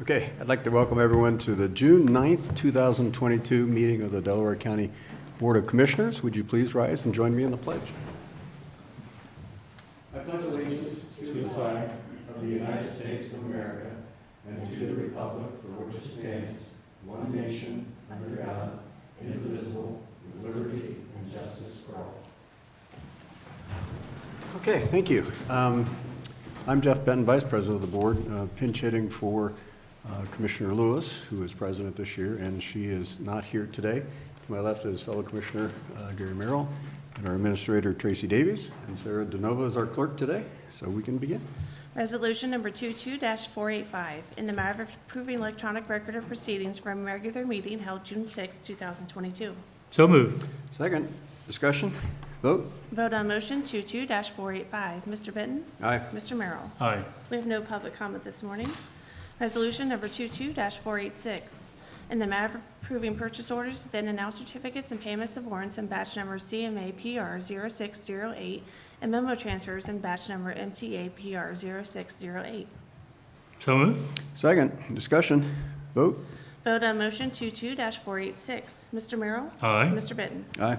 Okay, I'd like to welcome everyone to the June 9th, 2022 meeting of the Delaware County Board of Commissioners. Would you please rise and join me in the pledge? I pledge allegiance to the flag of the United States of America and to the republic for which it stands, one nation, under God, indivisible, with liberty and justice for all. Okay, thank you. I'm Jeff Benton, Vice President of the Board, pinch hitting for Commissioner Lewis, who is president this year, and she is not here today. To my left is fellow Commissioner Gary Merrill and our Administrator Tracy Davies, and Sarah DeNova is our clerk today, so we can begin. Resolution number 22-485, in the matter of approving electronic record of proceedings from a regular meeting held June 6, 2022. So moved. Second, discussion, vote. Vote on motion 22-485. Mr. Benton? Aye. Mr. Merrill? Aye. We have no public comment this morning. Resolution number 22-486, in the matter of approving purchase orders, then and now certificates and payments of warrants in batch number CMA PR 0608 and memo transfers in batch number MTA PR 0608. So moved. Second, discussion, vote. Vote on motion 22-486. Mr. Merrill? Aye. Mr. Benton? Aye.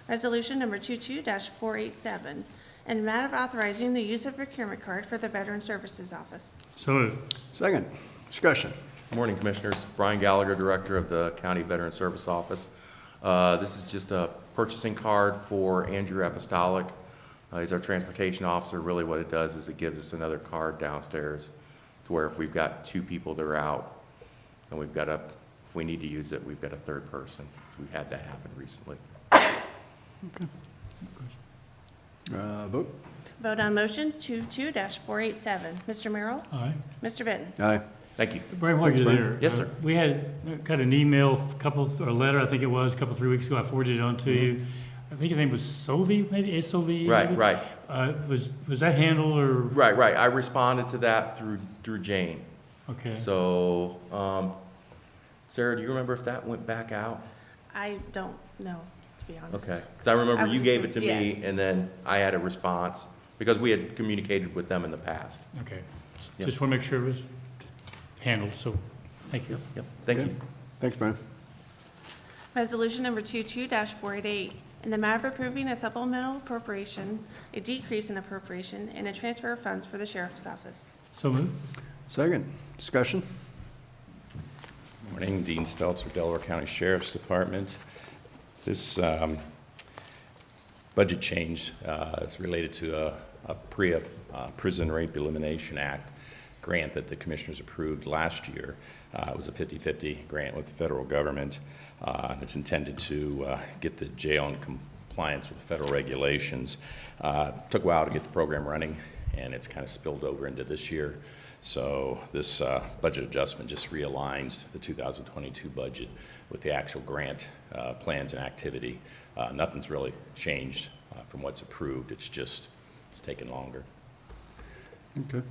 Resolution number 22-487, in the matter of authorizing the use of procurement card for the Veteran Services Office. So moved. Second, discussion. Good morning, Commissioners. Brian Gallagher, Director of the County Veteran Service Office. This is just a purchasing card for Andrew Apostolic. He's our transportation officer. Really what it does is it gives us another card downstairs to where if we've got two people that are out and we've got if we need to use it, we've got a third person. We've had that happen recently. Vote. Vote on motion 22-487. Mr. Merrill? Aye. Mr. Benton? Aye. Thank you. Brian, while Thanks, you're Brian. there. Yes, sir. We got an email, or letter, I think it was, 3 weeks ago. I forwarded it on to you. I think your name was Sovie, maybe, S-O-V-E? Right, right. Was that handled, or? Right, right. I responded to that through Jane. Okay. So, Sarah, do you remember if that went back out? I don't know, to be honest. Okay, because I remember I you would gave it to assume- me, yes. and then I had a response, because we had communicated with them in the past. Okay. Yep. Just want to make sure it was handled, so thank you. Yep, thank Okay. you. Thanks, Brian. Resolution number 22-488, in the matter of approving a supplemental appropriation, a decrease in appropriation, and a transfer of funds for the Sheriff's Office. So moved. Second, discussion. Morning, Dean Stelzer, Delaware County Sheriff's Department. This budget change is related to a PREA, Prison Rape Elimination Act grant that the commissioners approved last year. It was a 50-50 grant with the federal government. It's intended to get the jail in compliance with federal regulations. Took a while to get the program running, and it's kind of spilled over into this year. So this budget adjustment just realigns the 2022 budget with the actual grant plans and activity. Nothing's really changed from what's approved. It's taken longer. Okay.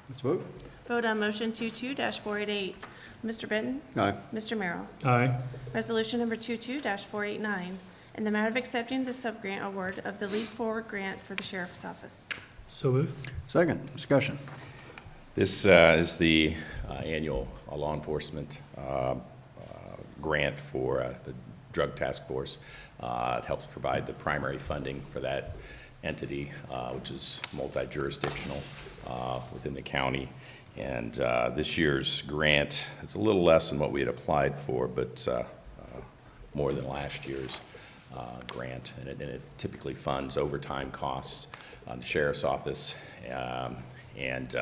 Let's vote. Vote on motion 22-488. Mr. Benton? Aye. Mr. Merrill? Aye. Resolution number 22-489, in the matter of accepting the subgrant award of the Leap Forward Grant for the Sheriff's Office. So moved. Second, discussion. This is the annual law enforcement grant for the Drug Task Force. It helps provide the primary funding for that entity, which is multi-jurisdictional within the county. And this year's grant is a little less than what we had applied for, but more than last year's grant. And it typically funds overtime costs on the Sheriff's Office and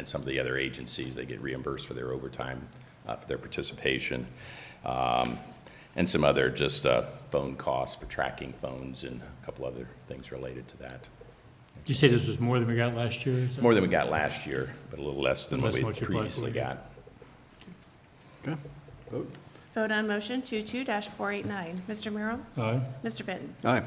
some of the other agencies. They get reimbursed for their overtime for their participation. And some other just phone costs for tracking phones and a couple other things related to that. Did you say this was more than we got last year? Is that- More than we got last year, but a little less than what Less we than what you applied previously for. got. Okay. Vote. Vote on motion 22-489. Mr. Merrill? Aye. Mr. Benton? Aye.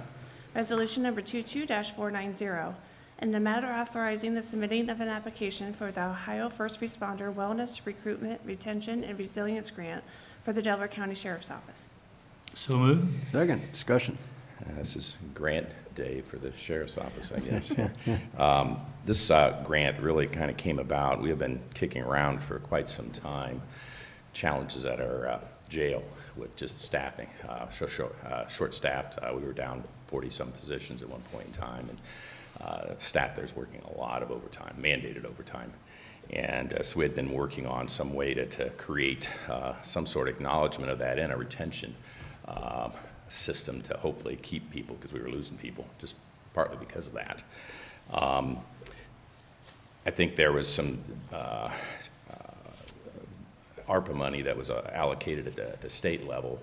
Resolution number 22-490, in the matter authorizing the submitting of an application for the Ohio First Responder Wellness, Recruitment, Retention, and Resilience Grant for the Delaware County Sheriff's Office. So moved. Second, discussion. This is a grant day for the sheriff's office, I guess. This grant really kind of came about. We have been kicking around for quite some time challenges at our jail with just staffing, short-staffed. We were down 40-some positions at one point in time, and staff there's working a lot of overtime, mandated overtime. And so we had been working on some way to create some sort of acknowledgement of that and a retention system to hopefully keep people, because we were losing people, just partly because of that. I think there was some ARPA money that was allocated at the state level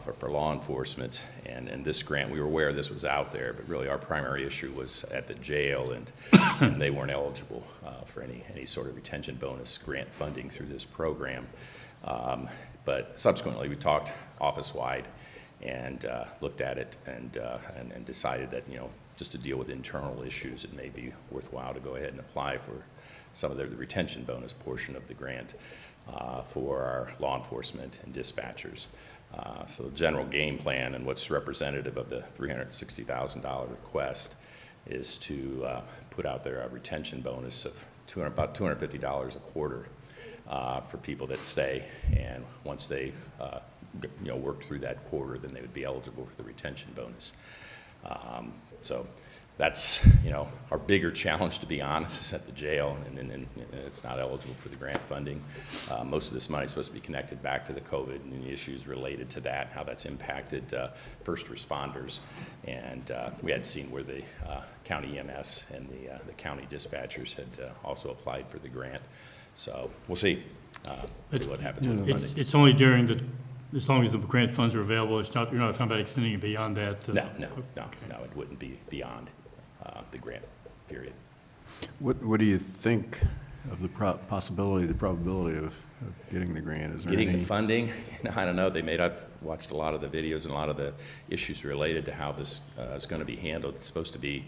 for law enforcement, and this grant, we were aware this was out there, but really our primary issue was at the jail, and they weren't eligible for any sort of retention bonus grant funding through this program. But subsequently, we talked office-wide and looked at it and decided that, just to deal with internal issues, it may be worthwhile to go ahead and apply for some of the retention bonus portion of the grant for our law enforcement and dispatchers. So the general game plan and what's representative of the $360,000 request is to put out there a retention bonus of about $250 a quarter for people that stay, and once they work through that quarter, then they would be eligible for the retention bonus. So that's, our bigger challenge, to be honest, is at the jail, and it's not eligible for the grant funding. Most of this money is supposed to be connected back to the COVID and the issues related to that, how that's impacted first responders. And we had seen where the county EMS and the county dispatchers had also applied for the grant. So we'll see what happens with the funding. It's only as long as the grant funds are available. It's not, you're not talking about extending it beyond that. No, it wouldn't be beyond the grant period. What do you think of the probability of getting the grant? Is there Getting any... the funding, I don't know. I've watched a lot of the videos and a lot of the issues related to how this is going to be handled. It's supposed to be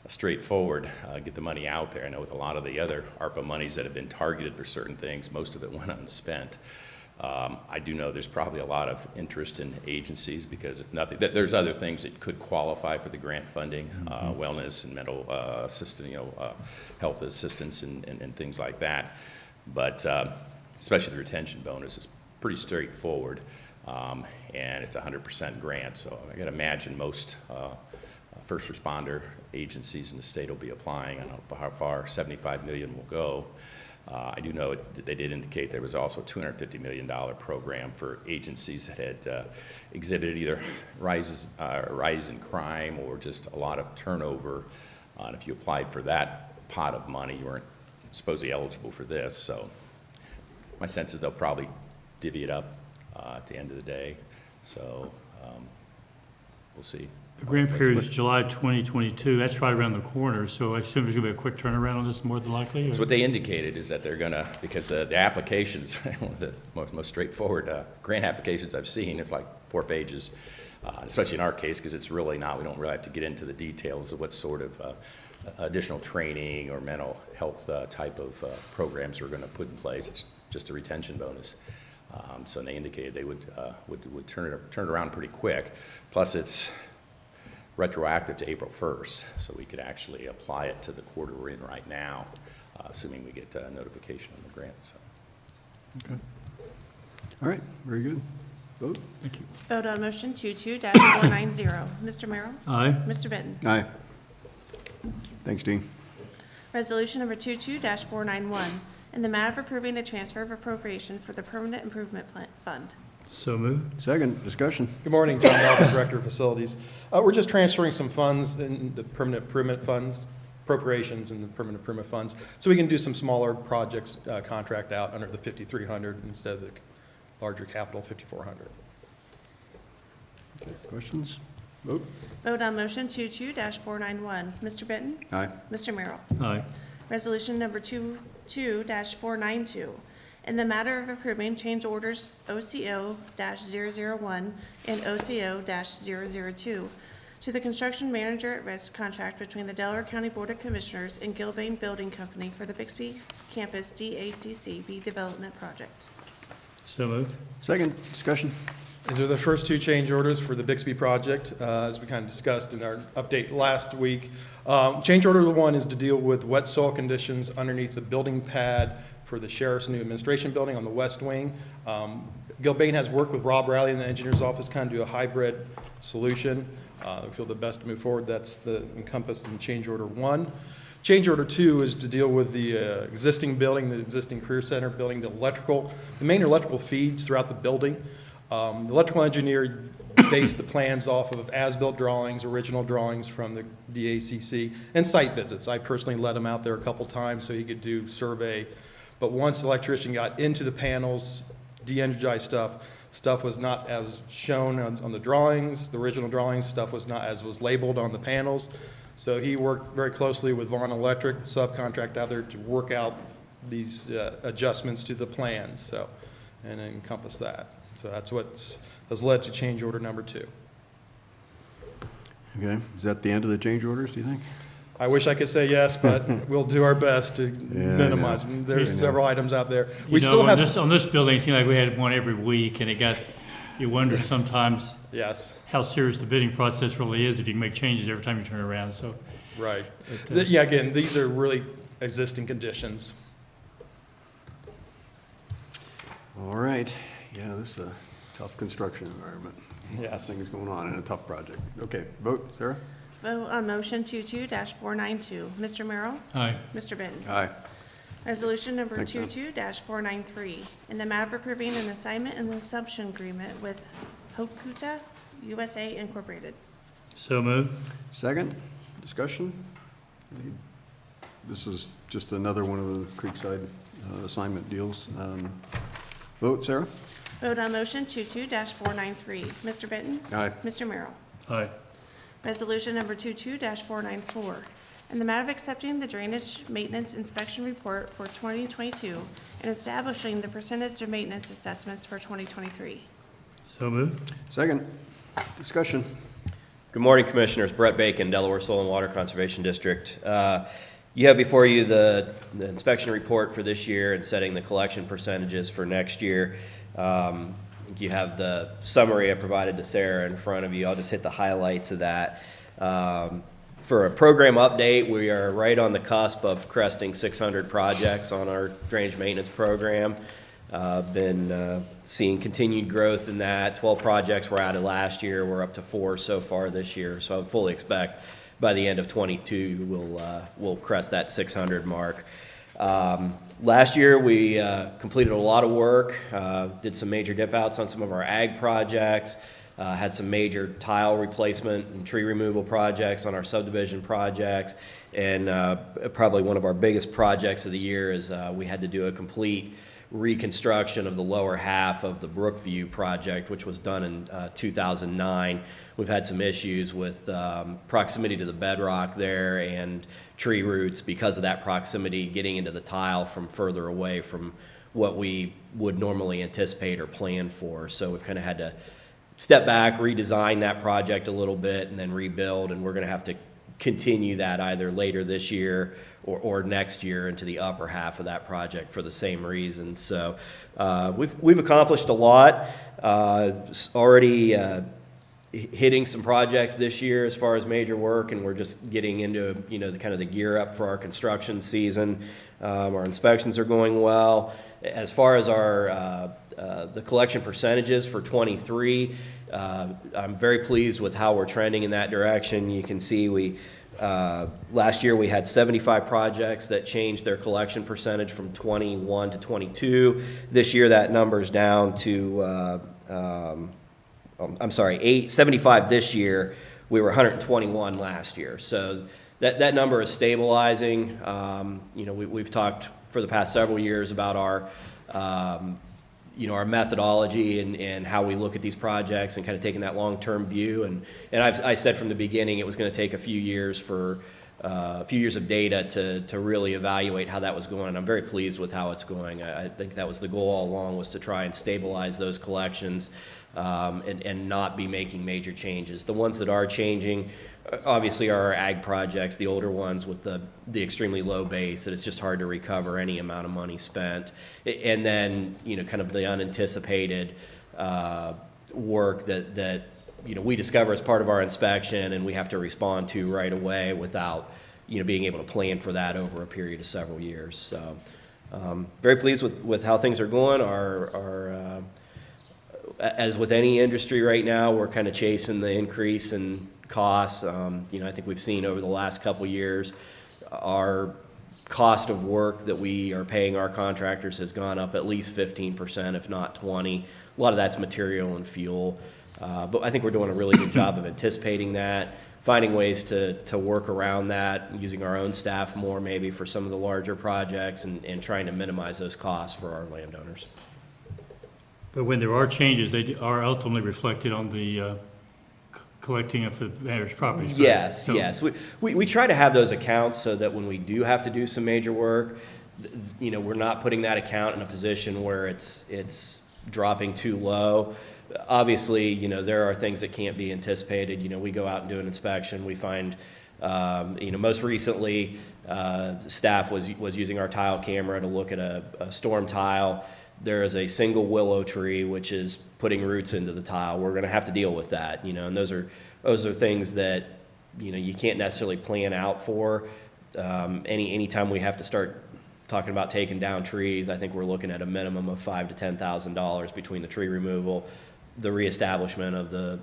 straightforward, get the money out there. I know with a lot of the other ARPA monies that have been targeted for certain things, most of it went unspent. I do know there's probably a lot of interest in agencies, because if nothing, there's other things that could qualify for the grant funding, wellness and mental health assistance and things like that. But especially the retention bonus is pretty straightforward, and it's 100% grant. So I can imagine most first responder agencies in the state will be applying. I don't know how far 75 million will go. I do know that they did indicate there was also a $250 million program for agencies that had exhibited either rise in crime or just a lot of turnover. And if you applied for that pot of money, you weren't supposedly eligible for this. So my sense is they'll probably divvy it up at the end of the day. So we'll see. The grant period is July 2022. That's right around the corner. So I assume there's going to be a quick turnaround on this, more than likely? So what they indicated is that they're going to, because the applications, one of the most straightforward grant applications I've seen, it's like 4 pages, especially in our case, because it's really not, we don't really have to get into the details of what sort of additional training or mental health type of programs we're going to put in place. It's just a retention bonus. So they indicated they would turn it around pretty quick. Plus it's retroactive to April 1st, so we could actually apply it to the quarter we're in right now, assuming we get notification on the grant. So. Okay. All right, very good. Vote. Thank you. Vote on motion 22-490. Mr. Merrill? Aye. Mr. Benton? Aye. Thanks, Dean. Resolution number 22-491, in the matter of approving a transfer of appropriation for the Permanent Improvement Fund. So moved. Second, discussion. Good morning, John Malcolm, Director of Facilities. We're just transferring some funds in the permanent improvement funds, appropriations in the permanent improvement funds, so we can do some smaller projects, contract out under the 5,300 instead of the larger capital 5,400. Okay, questions? Vote. Vote on motion 22-491. Mr. Benton? Aye. Mr. Merrill? Aye. Resolution number 22-492, in the matter of approving change orders OCO-001 and OCO-002 to the construction manager at risk contract between the Delaware County Board of Commissioners and Gilbane Building Company for the Bixby Campus DACC B Development Project. So moved. Second, discussion. These are the first two change orders for the Bixby project, as we kind of discussed in our update last week. Change order 1 is to deal with wet soil conditions underneath the building pad for the sheriff's new administration building on the west wing. Gilbane has worked with Rob Riley in the engineer's office, kind of do a hybrid solution. We feel the best to move forward. That's the encompassed in change order 1. Change order 2 is to deal with the existing building, the existing career center building, the main electrical feeds throughout the building. The electrical engineer based the plans off of as-built drawings, original drawings from the DACC, and site visits. I personally led him out there a couple times so he could do survey. But once the electrician got into the panels, de-energized stuff was not as shown on the drawings, the original drawings, stuff was not as was labeled on the panels. So he worked very closely with Vaughn Electric, the subcontract out there, to work out these adjustments to the plans, so, and encompass that. So that's what has led to change order number 2. Okay, is that the end of the change orders, do you think? I wish I could say yes, but we'll do our best to I minimize know. them. There's I know. several items out there. You We know, still on have, this, on this building, it seemed like we had one every week, and you wonder sometimes yes, how serious the bidding process really is if you can make changes every time you turn around, so. right. Yeah, again, these are really existing conditions. All right, yeah, this is a tough construction environment. Yes. Things going on in a tough project. Okay, vote, Sarah? Vote on motion 22-492. Mr. Merrill? Aye. Mr. Benton? Aye. Resolution number Thanks, Tom. 22-493, in the matter of approving an assignment and assumption agreement with Hokuta USA Incorporated. So moved. Second, discussion? This is just another one of the Creekside assignment deals. Vote, Sarah? Vote on motion 22-493. Mr. Benton? Aye. Mr. Merrill? Aye. Resolution number 22-494, in the matter of accepting the drainage maintenance inspection report for 2022 and establishing the percentage of maintenance assessments for 2023. So moved. Second, discussion? Good morning, Commissioners. Brett Bacon, Delaware Soil and Water Conservation District. You have before you the inspection report for this year and setting the collection percentages for next year. You have the summary I provided to Sarah in front of you. I'll just hit the highlights of that. For a program update, we are right on the cusp of cresting 600 projects on our drainage maintenance program. Been seeing continued growth in that. 12 projects were added last year. We're up to 4 so far this year. So I fully expect by the end of 22 we'll crest that 600 mark. Last year we completed a lot of work, did some major dip outs on some of our ag projects, had some major tile replacement and tree removal projects on our subdivision projects, and probably one of our biggest projects of the year is we had to do a complete reconstruction of the lower half of the Brookview project, which was done in 2009. We've had some issues with proximity to the bedrock there and tree roots because of that proximity getting into the tile from further away from what we would normally anticipate or plan for. So we've kind of had to step back, redesign that project a little bit, and then rebuild, and we're going to have to continue that either later this year or next year into the upper half of that project for the same reason. So we've accomplished a lot. Already hitting some projects this year as far as major work, and we're just getting into the kind of the gear up for our construction season. Our inspections are going well. As far as our the collection percentages for 23, I'm very pleased with how we're trending in that direction. You can see last year we had 75 projects that changed their collection percentage from 21 to 22. This year that number's down to 75 this year. We were 121 last year. So that number is stabilizing. We've talked for the past several years about our methodology and how we look at these projects and kind of taking that long-term view. And I said from the beginning it was going to take a few years of data to really evaluate how that was going. And I'm very pleased with how it's going. I think that was the goal all along, was to try and stabilize those collections and not be making major changes. The ones that are changing obviously are our ag projects, the older ones with the extremely low base, that it's just hard to recover any amount of money spent. And then, kind of the unanticipated work that, you know, we discover as part of our inspection and we have to respond to right away without, you know, being able to plan for that over a period of several years. So, very pleased with how things are going. As with any industry right now, we're kind of chasing the increase in costs. You know, I think we've seen over the last couple of years, our cost of work that we are paying our contractors has gone up at least 15%, if not 20%. A lot of that's material and fuel. But I think we're doing a really good job of anticipating that, finding ways to work around that, using our own staff more maybe for some of the larger projects and trying to minimize those costs for our landowners. But when there are changes, they are ultimately reflected on the collecting of the mayor's properties. Right? Yes, So- yes. We try to have those accounts so that when we do have to do some major work, you know, we're not putting that account in a position where it's dropping too low. Obviously, you know, there are things that can't be anticipated. You know, we go out and do an inspection. We find, you know, most recently, staff was using our tile camera to look at a storm tile. There is a single willow tree which is putting roots into the tile. We're going to have to deal with that, you know, and those are things that, you know, you can't necessarily plan out for. Anytime we have to start talking about taking down trees, I think we're looking at a minimum of $5,000 to $10,000 between the tree removal, the reestablishment of the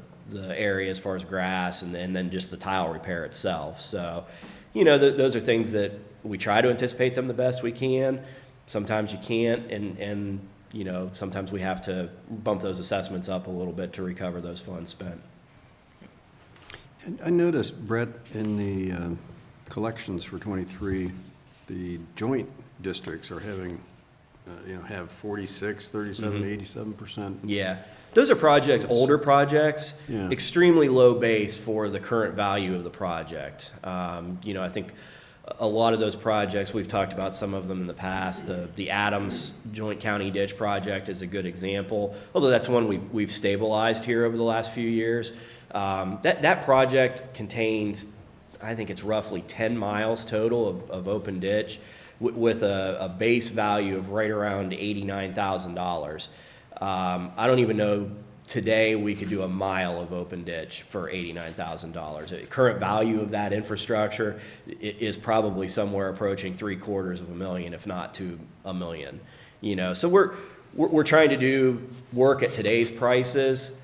area as far as grass, and then just the tile repair itself. So, you know, those are things that we try to anticipate them the best we can. Sometimes you can't, and you know, sometimes we have to bump those assessments up a little bit to recover those funds spent. And I noticed, Brett, in the collections for '23, the joint districts are having, you know, have 46, 37, 87%. Yeah, those are projects, older projects, Yeah. extremely low base for the current value of the project. You know, I think a lot of those projects, we've talked about some of them in the past. The Adams Joint County Ditch Project is a good example, although that's one we've stabilized here over the last few years. That project contains, I think it's roughly 10 miles total of open ditch with a base value of right around $89,000. I don't even know today we could do a mile of open ditch for $89,000. The current value of that infrastructure is probably somewhere approaching $750,000, if not to $1 million. You know, so we're trying to do work at today's prices,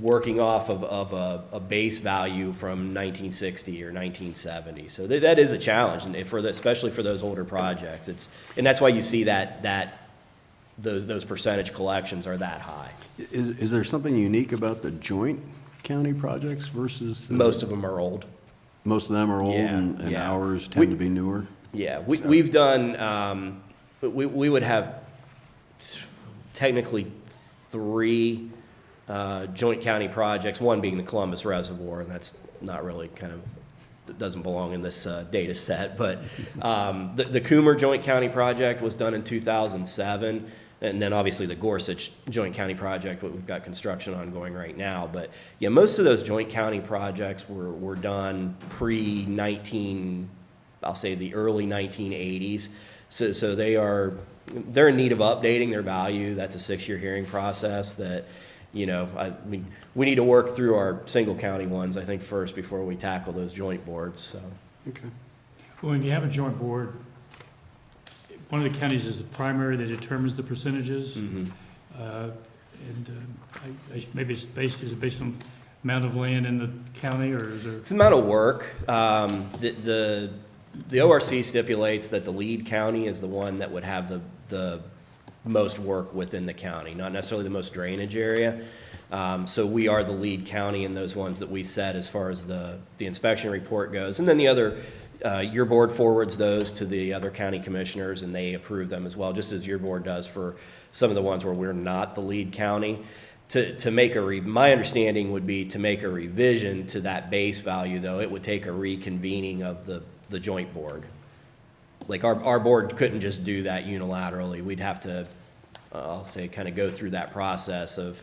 working off of a base value from 1960 or 1970. So that is a challenge, and especially for those older projects. And that's why you see those percentage collections are that high. Is there something unique about the joint county projects versus? Most of them are old. Most of them are old, Yeah, and yeah. ours tend to be newer? Yeah, we've done, we would have technically 3 joint county projects, one being the Columbus Reservoir, and that's not really it doesn't belong in this data set, but the Coomer Joint County Project was done in 2007, and then obviously the Gorsuch Joint County Project, what we've got construction ongoing right now. But yeah, most of those joint county projects were done I'll say the early 1980s. So they're in need of updating their value. That's a 6-year hearing process that, you know, we need to work through our single county ones, I think, first before we tackle those joint boards, so. Okay. Well, when you have a joint board, one of the counties is the primary that determines the percentages. Maybe is it based on amount of land in the county, or is there? It's the amount of work. The ORC stipulates that the lead county is the one that would have the most work within the county, not necessarily the most drainage area. So we are the lead county in those ones that we set as far as the inspection report goes. And then the other, your board forwards those to the other county commissioners and they approve them as well, just as your board does for some of the ones where we're not the lead county. To make my understanding would be to make a revision to that base value, though, it would take a reconvening of the joint board. Like our board couldn't just do that unilaterally. We'd have to, I'll say, kind of go through that process of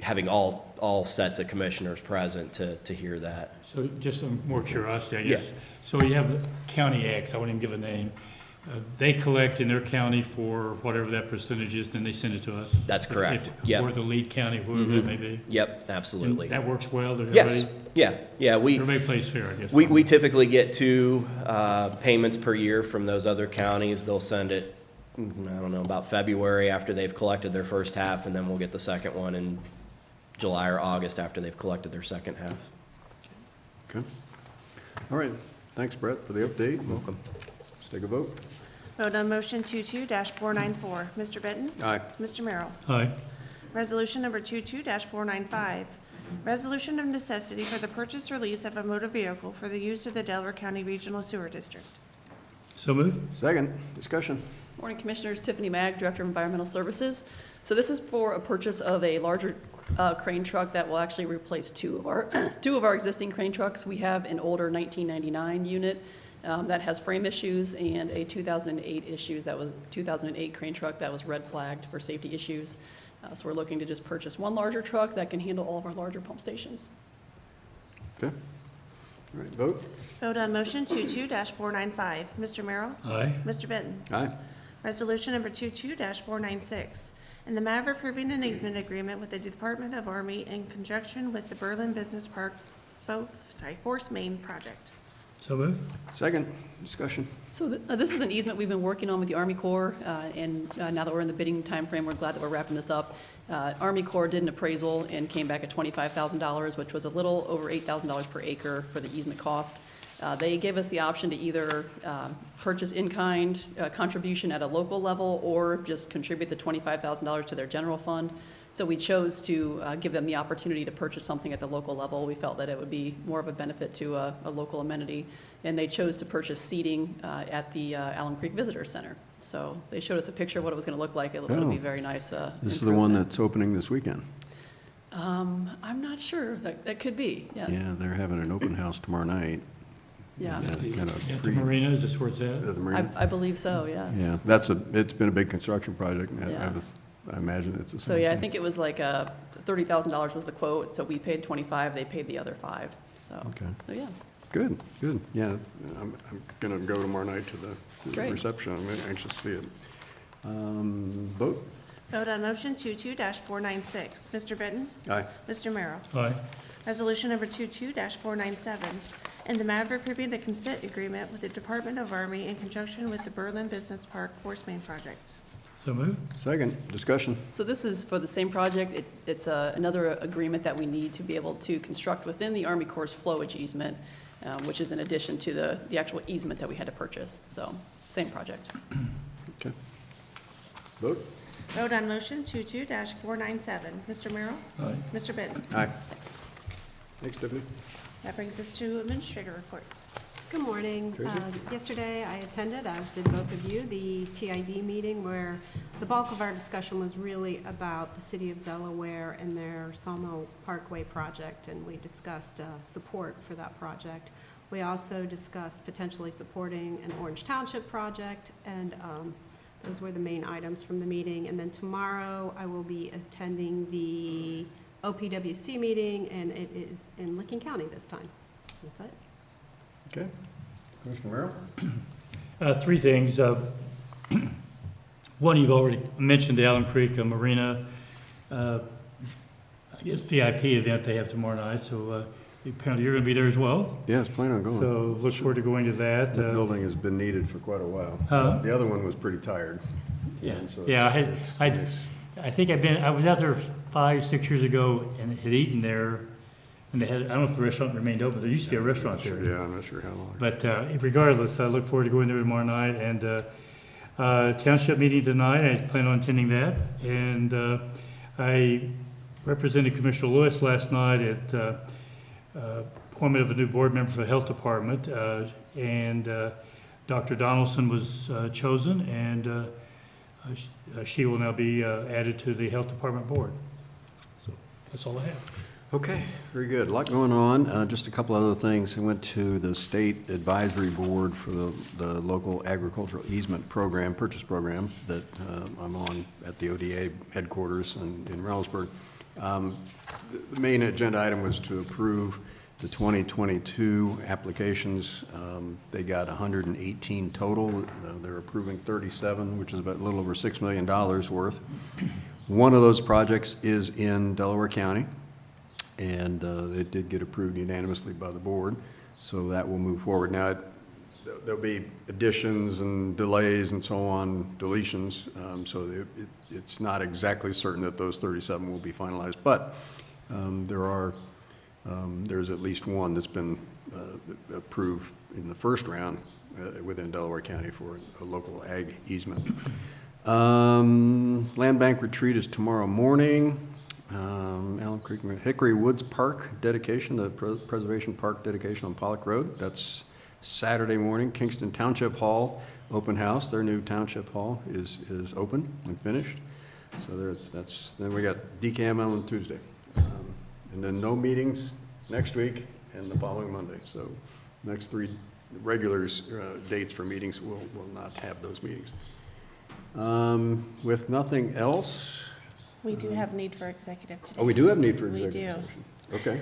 having all sets of commissioners present to hear that. So just some more curiosity, I guess. Yeah. So you have the County X, I won't even give a name. They collect in their county for whatever that percentage is, then they send it to us. That's correct. If Yep. we're the lead county, whoever it may be. Yep, And absolutely. that works well, that Yes, everybody, yeah, everybody plays fair, I guess. we typically get 2 payments per year from those other counties. They'll send it, I don't know, about February after they've collected their first half, and then we'll get the second one in July or August after they've collected their second half. Okay. All right. Thanks, Brett, for the update. Welcome. Let's take a vote. Vote on motion 22-494. Mr. Benton? Aye. Mr. Merrill? Aye. Resolution number 22-495, resolution of necessity for the purchase or lease of a motor vehicle for the use of the Delaware County Regional Sewer District. So moved. Second, discussion. Morning, Commissioners. Tiffany Mag, Director of Environmental Services. So this is for a purchase of a larger crane truck that will actually replace 2 of our two of our existing crane trucks. We have an older 1999 unit that has frame issues and a 2008 crane truck that was red flagged for safety issues. So we're looking to just purchase 1 larger truck that can handle all of our larger pump stations. Okay. All right, vote. Vote on motion 22-495. Mr. Merrill? Aye. Mr. Benton? Aye. Resolution number 22-496, in the matter of approving an easement agreement with the Department of Army in conjunction with the Berlin Business Park Force Main project. So moved. Second, discussion. So this is an easement we've been working on with the Army Corps, and now that we're in the bidding timeframe, we're glad that we're wrapping this up. Army Corps did an appraisal and came back at $25,000, which was a little over $8,000 per acre for the easement cost. They gave us the option to either purchase in-kind contribution at a local level or just contribute the $25,000 to their general fund. So we chose to give them the opportunity to purchase something at the local level. We felt that it would be more of a benefit to a local amenity. And they chose to purchase seating at the Allen Creek Visitor Center. So they showed us a picture of what it was going to look like. It would be very nice. This is the one that's opening this weekend. I'm not sure. That could be, yes. Yeah, they're having an open house tomorrow night. Yeah. Kind of At the Marina, is this where it's at? At the Marina. I believe so, yes. Yeah, it's been a big construction project. Yeah. I imagine it's the same So, yeah, I thing. think it was like $30,000 was the quote, so we paid 25, they paid the other 5, so, Okay. so yeah. Good, good. Yeah, I'm going to go tomorrow night to the Great. reception. I'm anxious to see it. Vote? Vote on motion 22-496. Mr. Benton? Aye. Mr. Merrill? Aye. Resolution number 22-497, in the matter of approving the consent agreement with the Department of Army in conjunction with the Berlin Business Park Force Main project. So moved. Second, discussion. So this is for the same project. It's another agreement that we need to be able to construct within the Army Corps' flowage easement, which is in addition to the actual easement that we had to purchase. So, same project. Okay. Vote? Vote on motion 22-497. Mr. Merrill? Aye. Mr. Benton? Aye. Thanks. Thanks, Tiffany. That brings us to administrator reports. Good morning. Tracy? Yesterday, I attended, as did both of you, the TID meeting where the bulk of our discussion was really about the city of Delaware and their Sawmill Parkway project, and we discussed support for that project. We also discussed potentially supporting an Orange Township project, and those were the main items from the meeting. And then tomorrow, I will be attending the OPWC meeting, and it is in Licking County this time. That's it. Okay. Commissioner Merrill? 3 things. One, you've already mentioned the Allen Creek Marina, I guess VIP event they have tomorrow night, so apparently you're going to be there as well. Yes, plan on going. So look forward to going to that. The building has been needed for quite a while. Huh? The other one was pretty tired. Yeah, And so yeah. it's- I think I was out there 5, 6 years ago and had eaten there, and they had, I don't know if the restaurant remained open. There used to be a restaurant there. Yeah, I'm not sure how long. But regardless, I look forward to going there tomorrow night, and township meeting tonight, I plan on attending that. And I represented Commissioner Lewis last night at appointment of a new board member for the Health Department, and Dr. Donaldson was chosen, and she will now be added to the Health Department board. So that's all I have. Okay, very good. A lot going on. Just a couple other things. I went to the State Advisory Board for the local agricultural easement program, purchase program that I'm on at the ODA headquarters in Reynoldsburg. The main agenda item was to approve The 2022 applications, they got 118 total. They're approving 37, which is about a little over $6 million worth. One of those projects is in Delaware County, and it did get approved unanimously by the board, so that will move forward. Now, there'll be additions and delays and so on, deletions, so it's not exactly certain that those 37 will be finalized, but there's at least one that's been approved in the first round within Delaware County for a local ag easement. Land bank retreat is tomorrow morning. Allen Creek, Hickory Woods Park dedication, the Preservation Park dedication on Pollock Road. That's Saturday morning. Kingston Township Hall open house. Their new township hall is open and finished. So then we got DCAM on Tuesday. And then no meetings next week and the following Monday. So next 3 regular dates for meetings, we'll not have those meetings. With nothing else. We do have need for executive today. Oh, we do have need for We executive do. session. Okay.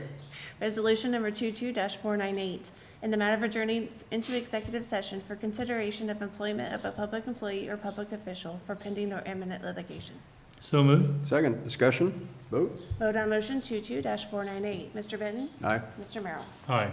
Resolution number 22-498, in the matter of adjourning into executive session for consideration of employment of a public employee or public official for pending or imminent litigation. So moved. Second, discussion, vote. Vote on motion 22-498. Mr. Benton? Aye. Mr. Merrill? Aye.